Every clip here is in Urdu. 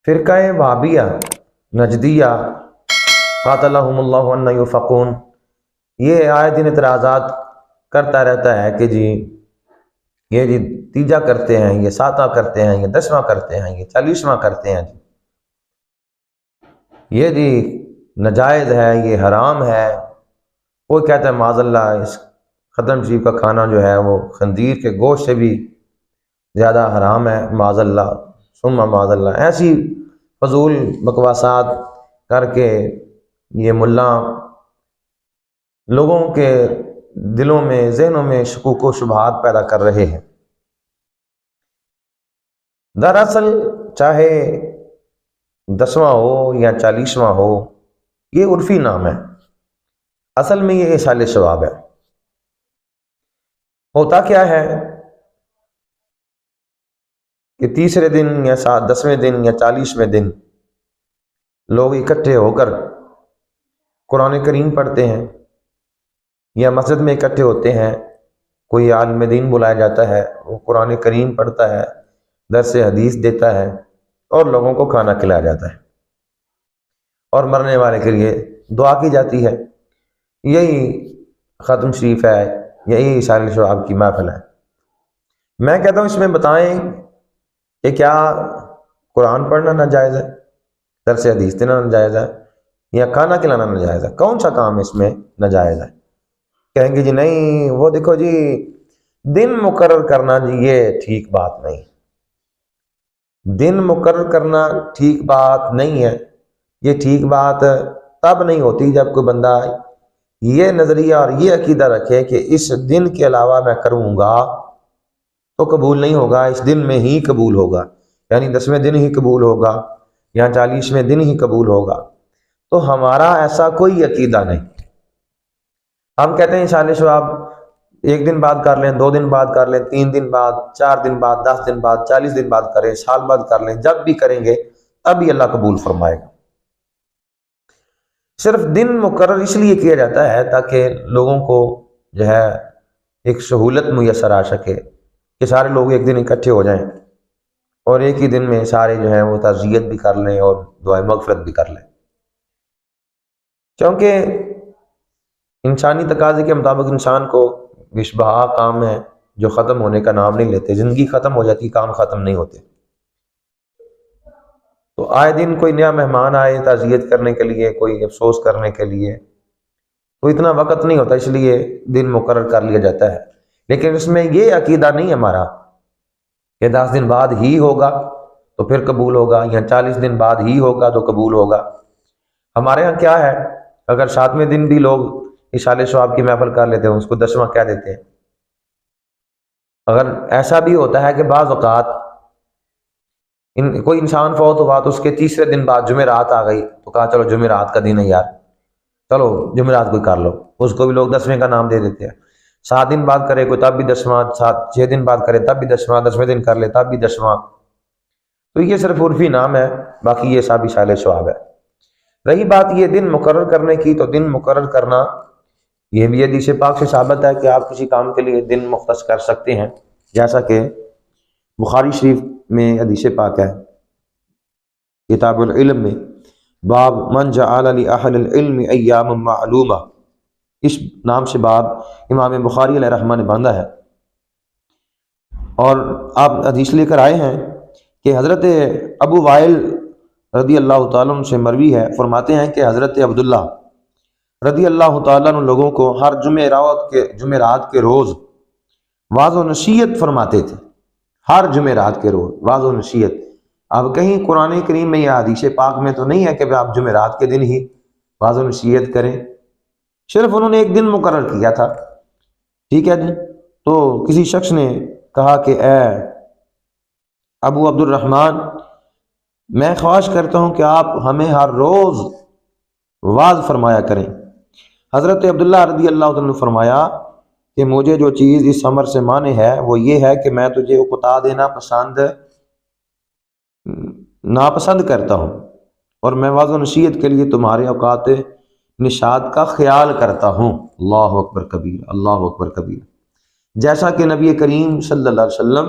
فرقہ وہابیہ نجدیہ قاتلہم اللہ ان یفقون یہ آئے دن اعتراضات کرتا رہتا ہے کہ جی یہ جی تیجا کرتے ہیں، یہ ساتواں کرتے ہیں، یہ 10واں کرتے ہیں، یہ 40واں کرتے ہیں، یہ جی ناجائز ہے، یہ حرام ہے۔ کوئی کہتا ہے معاذ اللہ اس ختم شریف کا کھانا جو ہے وہ خنزیر کے گوشت سے بھی زیادہ حرام ہے، معاذ اللہ ثم معاذ اللہ۔ ایسی فضول بکواسات کر کے یہ ملا لوگوں کے دلوں میں ذہنوں میں شکوک و شبہات پیدا کر رہے ہیں۔ دراصل چاہے 10واں ہو یا 40واں ہو، یہ عرفی نام ہے، اصل میں یہ اصال ثواب ہے۔ ہوتا کیا ہے کہ تیسرے دن یا 10ویں دن یا 40ویں دن لوگ اکٹھے ہو کر قرآن کریم پڑھتے ہیں یا مسجد میں اکٹھے ہوتے ہیں، کوئی عالم دین بلایا جاتا ہے، وہ قرآن کریم پڑھتا ہے، درس حدیث دیتا ہے اور لوگوں کو کھانا کھلایا جاتا ہے اور مرنے والے کے لیے دعا کی جاتی ہے۔ یہی ختم شریف ہے، یہی اصال ثواب کی محفل ہے۔ میں کہتا ہوں اس میں بتائیں کہ کیا قرآن پڑھنا ناجائز ہے، درس حدیث دینا ناجائز ہے یا کھانا کھلانا ناجائز ہے؟ کون سا کام اس میں ناجائز ہے؟ کہیں گے جی نہیں وہ دیکھو جی دن مقرر کرنا جی یہ ٹھیک بات نہیں، دن مقرر کرنا ٹھیک بات نہیں ہے۔ یہ ٹھیک بات تب نہیں ہوتی جب کوئی بندہ یہ نظریہ اور یہ عقیدہ رکھے کہ اس دن کے علاوہ میں کروں گا تو قبول نہیں ہوگا، اس دن میں ہی قبول ہوگا، یعنی 10ویں دن ہی قبول ہوگا یا 40ویں دن ہی قبول ہوگا۔ تو ہمارا ایسا کوئی عقیدہ نہیں۔ ہم کہتے ہیں اصال ثواب 1 دن بعد کر لیں، 2 دن بعد کر لیں، 3 دن بعد، 4 دن بعد، 10 دن بعد، 40 دن بعد کریں، سال بعد کر لیں، جب بھی کریں گے تب بھی اللہ قبول فرمائے گا۔ صرف دن مقرر اس لیے کیا جاتا ہے تاکہ لوگوں کو جو ہے ایک سہولت میسر آ سکے کہ سارے لوگ ایک دن اکٹھے ہو جائیں اور ایک ہی دن میں سارے جو ہیں وہ تعزیت بھی کر لیں اور دعائے مغفرت بھی کر لیں۔ کیونکہ انسانی تقاضے کے مطابق انسان کو بیش بہا کام ہے جو ختم ہونے کا نام نہیں لیتے، زندگی ختم ہو جاتی، کام ختم نہیں ہوتے۔ تو آئے دن کوئی نیا مہمان آئے تعزیت کرنے کے لیے، کوئی افسوس کرنے کے لیے، تو اتنا وقت نہیں ہوتا، اس لیے دن مقرر کر لیا جاتا ہے۔ لیکن اس میں یہ عقیدہ نہیں ہمارا کہ 10 دن بعد ہی ہوگا تو پھر قبول ہوگا یا 40 دن بعد ہی ہوگا تو قبول ہوگا۔ ہمارے ہاں کیا ہے، اگر 7ویں دن بھی لوگ اصال ثواب کی محفل کر لیتے ہیں اس کو 10واں کہہ دیتے ہیں۔ اگر ایسا بھی ہوتا ہے کہ بعض اوقات کوئی انسان فوت ہوا تو اس کے تیسرے دن بعد جمعرات آ گئی تو کہا چلو جمعرات کا دن ہے یار، چلو جمعرات کوئی کر لو، اس کو بھی لوگ 10ویں کا نام دے دیتے ہیں۔ 7 دن بعد کرے کوئی تب بھی 10واں، 6 دن بعد کرے تب بھی 10واں، 10ویں دن کر لے تب بھی 10واں۔ تو یہ صرف عرفی نام ہے، باقی یہ سب اصال ثواب ہے۔ رہی بات یہ دن مقرر کرنے کی، تو دن مقرر کرنا یہ بھی حدیث پاک سے ثابت ہے کہ آپ کسی کام کے لیے دن مختص کر سکتے ہیں، جیسا کہ بخاری شریف میں حدیث پاک ہے، کتاب العلم میں، باب من جعل لأہل العلم ایام معلومہ، اس نام سے باب امام بخاری علیہ رحمہ نے باندھا ہے۔ اور آپ حدیث لے کر آئے ہیں کہ حضرت ابو وائل رضی اللہ تعالیٰ عنہ سے مروی ہے، فرماتے ہیں کہ حضرت عبداللہ رضی اللہ تعالیٰ عنہ لوگوں کو ہر جمعرات کے روز واعظ و نصیحت فرماتے تھے، ہر جمعرات کے روز واعظ و نصیحت۔ اب کہیں قرآن کریم میں یا حدیث پاک میں تو نہیں ہے کہ آپ جمعرات کے دن ہی واعظ و نصیحت کریں، صرف انہوں نے ایک دن مقرر کیا تھا، ٹھیک ہے جی۔ تو کسی شخص نے کہا کہ اے ابو عبد الرحمن، میں خواہش کرتا ہوں کہ آپ ہمیں ہر روز واعظ فرمایا کریں۔ حضرت عبداللہ رضی اللہ عنہ نے فرمایا کہ مجھے جو چیز اس امر سے مانے ہے وہ یہ ہے کہ میں تجھے اکتا دینا ناپسند کرتا ہوں، اور میں واعظ و نصیحت کے لیے تمہارے اوقات نشاط کا خیال کرتا ہوں۔ اللہ اکبر کبیر، اللہ اکبر کبیر۔ جیسا کہ نبی کریم صلی اللہ علیہ وسلم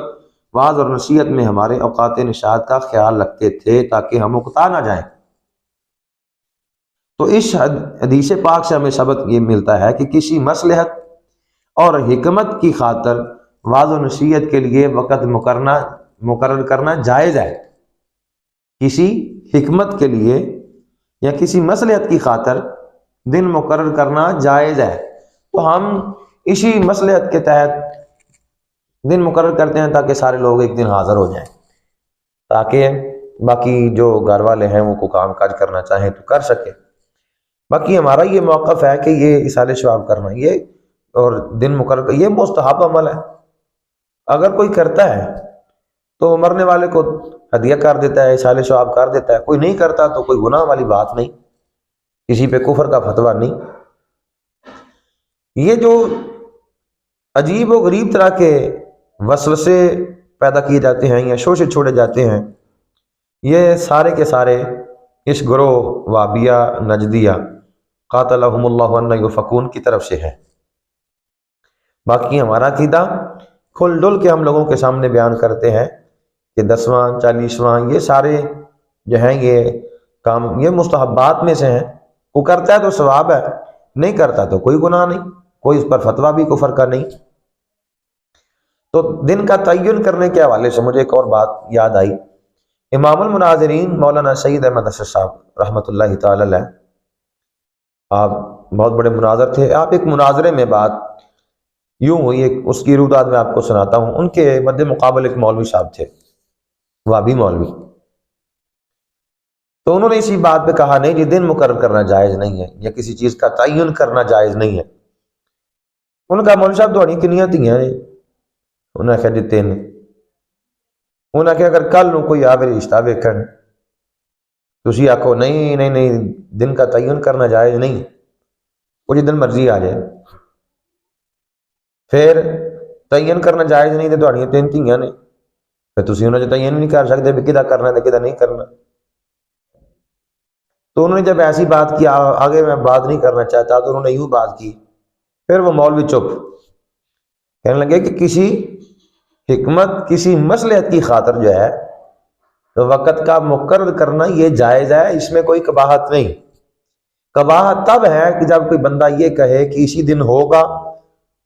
واعظ اور نصیحت میں ہمارے اوقات نشاط کا خیال رکھتے تھے تاکہ ہم اکتا نہ جائیں۔ تو اس حدیث پاک سے ہمیں سبق یہ ملتا ہے کہ کسی مصلحت اور حکمت کی خاطر واعظ و نصیحت کے لیے وقت مقرر کرنا جائز ہے۔ کسی حکمت کے لیے یا کسی مصلحت کی خاطر دن مقرر کرنا جائز ہے، تو ہم اسی مصلحت کے تحت دن مقرر کرتے ہیں تاکہ سارے لوگ ایک دن حاضر ہو جائیں، تاکہ باقی جو گھر والے ہیں وہ کو کام کاج کرنا چاہیں تو کر سکے۔ باقی ہمارا یہ موقف ہے کہ یہ ایصال ثواب کرنا یہ اور دن مقرر یہ مستحب عمل ہے۔ اگر کوئی کرتا ہے تو مرنے والے کو ہدیہ کر دیتا ہے، ایصال ثواب کر دیتا ہے، کوئی نہیں کرتا تو کوئی گناہ والی بات نہیں، کسی پہ کفر کا فتویٰ نہیں۔ یہ جو عجیب و غریب طرح کے وسوسے پیدا کیے جاتے ہیں یا شوشے چھوڑے جاتے ہیں، یہ سارے کے سارے اس گروہ وابیہ نجدیہ قاتلہم اللہ ان یؤفکون کی طرف سے ہے۔ باقی ہمارا عقیدہ کھل ڈل کے ہم لوگوں کے سامنے بیان کرتے ہیں کہ 10واں 40واں یہ سارے جو ہیں یہ کام یہ مستحبات میں سے ہیں، وہ کرتا ہے تو ثواب ہے، نہیں کرتا تو کوئی گناہ نہیں، کوئی اس پر فتویٰ بھی کفر کا نہیں۔ تو دن کا تعین کرنے کے حوالے سے مجھے ایک اور بات یاد آئی۔ امام المناظرین مولانا سید احمد اشرف صاحب رحمۃ اللہ تعالی علیہ، آپ بہت بڑے مناظر تھے۔ آپ ایک مناظرے میں بات یوں ہوئی، اس کی روداد میں آپ کو سناتا ہوں۔ ان کے مد مقابل ایک مولوی صاحب تھے، وابی مولوی، تو انہوں نے اسی بات پہ کہا نہیں جی دن مقرر کرنا جائز نہیں ہے یا کسی چیز کا تعین کرنا جائز نہیں ہے۔ انہوں نے کہا مولوی صاحب تھوڑی کنیاں تھیاں نے؟ انہوں نے کہا جی 3۔ انہوں نے کہا اگر کل نو کوئی آوے رشتہ ویکھن تسی آکھو نہیں نہیں نہیں دن کا تعین کرنا جائز نہیں، وہ جدن مرضی آ جائے، پھر تعین کرنا جائز نہیں تو تھوڑیاں 3 دھیاں نے، پھر تسی انہوں نے تعین نہیں کر سکتے بھی کدا کرنا ہے کدا نہیں کرنا۔ تو انہوں نے جب ایسی بات کی، آگے میں بات نہیں کرنا چاہتا، تو انہوں نے یوں بات کی، پھر وہ مولوی چپ، کہنے لگے کہ کسی حکمت کسی مصلحت کی خاطر جو ہے تو وقت کا مقرر کرنا یہ جائز ہے، اس میں کوئی قباحت نہیں۔ قباحت تب ہے کہ جب کوئی بندہ یہ کہے کہ اسی دن ہوگا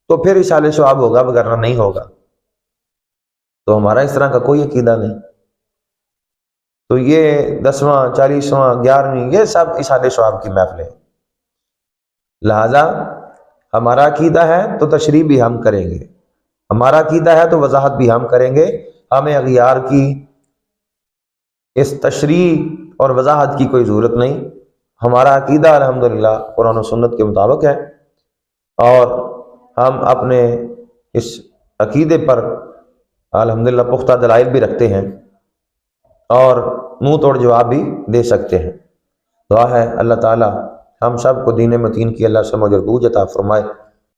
تو پھر ایصال ثواب ہوگا وگرنہ نہیں ہوگا، تو ہمارا اس طرح کا کوئی عقیدہ نہیں۔ تو یہ 10واں 40واں 11ویں یہ سب ایصال ثواب کی محفلیں، لہذا ہمارا عقیدہ ہے تو تشریح بھی ہم کریں گے، ہمارا عقیدہ ہے تو وضاحت بھی ہم کریں گے، ہمیں اغیار کی اس تشریح اور وضاحت کی کوئی ضرورت نہیں۔ ہمارا عقیدہ الحمدللہ قرآن و سنت کے مطابق ہے، اور ہم اپنے اس عقیدے پر الحمدللہ پختہ دلائل بھی رکھتے ہیں اور منہ توڑ جواب بھی دے سکتے ہیں۔ دعا ہے اللہ تعالی ہم سب کو دین متین کی اللہ سمجھ اور بوجھ عطا فرمائے۔